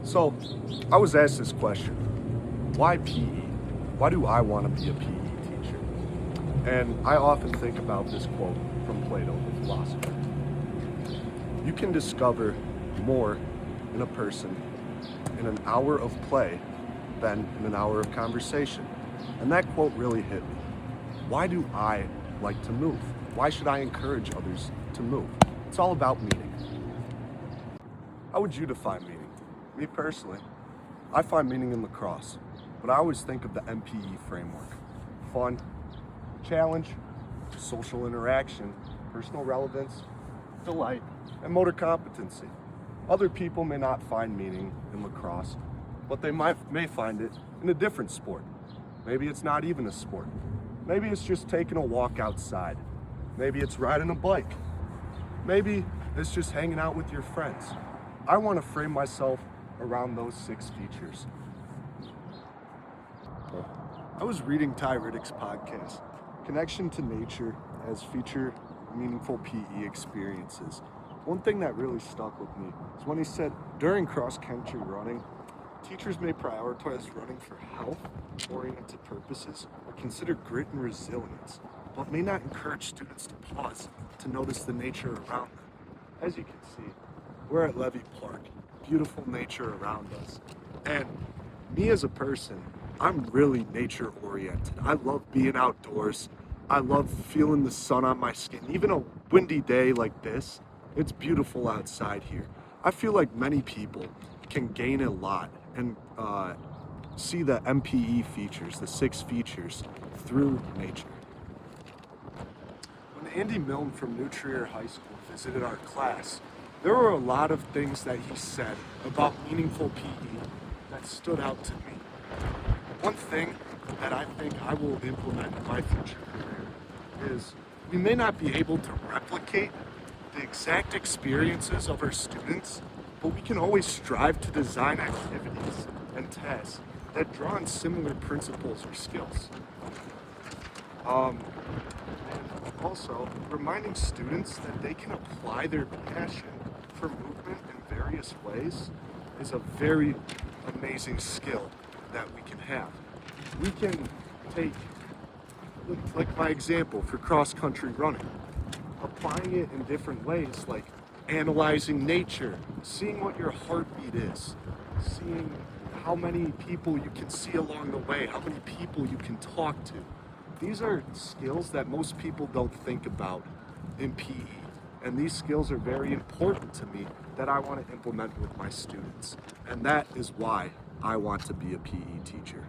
So, I was asked this question, why PE? Why do I want to be a PE teacher? And I often think about this quote from Plato, the philosopher. You can discover more in a person in an hour of play than in an hour of conversation. And that quote really hit me. Why do I like to move? Why should I encourage others to move? It's all about meaning. How would you define meaning? Me personally, I find meaning in lacrosse, but I always think of the MPE framework. Fun, challenge, social interaction, personal relevance, delight, and motor competency. Other people may not find meaning in lacrosse, but they may find it in a different sport. Maybe it's not even a sport. Maybe it's just taking a walk outside. Maybe it's riding a bike. Maybe it's just hanging out with your friends. I want to frame myself around those 6 features. I was reading Ty Riddick's podcast, Connection to Nature as Feature Meaningful PE Experiences. One thing that really stuck with me is when he said, during cross-country running, teachers may prioritize running for health-oriented purposes or consider grit and resilience, but may not encourage students to pause to notice the nature around them. As you can see, we're at Levy Park, beautiful nature around us. And me as a person, I'm really nature oriented. I love being outdoors. I love feeling the sun on my skin. Even a windy day like this, it's beautiful outside here. I feel like many people can gain a lot and see the MPE features, the 6 features, through nature. When Andy Milne from New Trier High School visited our class, there were a lot of things that he said about meaningful PE that stood out to me. One thing that I think I will implement in my future career is we may not be able to replicate the exact experiences of our students, but we can always strive to design activities and tasks that draw on similar principles or skills. Also, reminding students that they can apply their passion for movement in various ways is a very amazing skill that we can have. We can take, like my example for cross-country running, applying it in different ways, like analyzing nature, seeing what your heartbeat is, seeing how many people you can see along the way, how many people you can talk to. These are skills that most people don't think about in PE, and these skills are very important to me that I want to implement with my students, and that is why I want to be a PE teacher.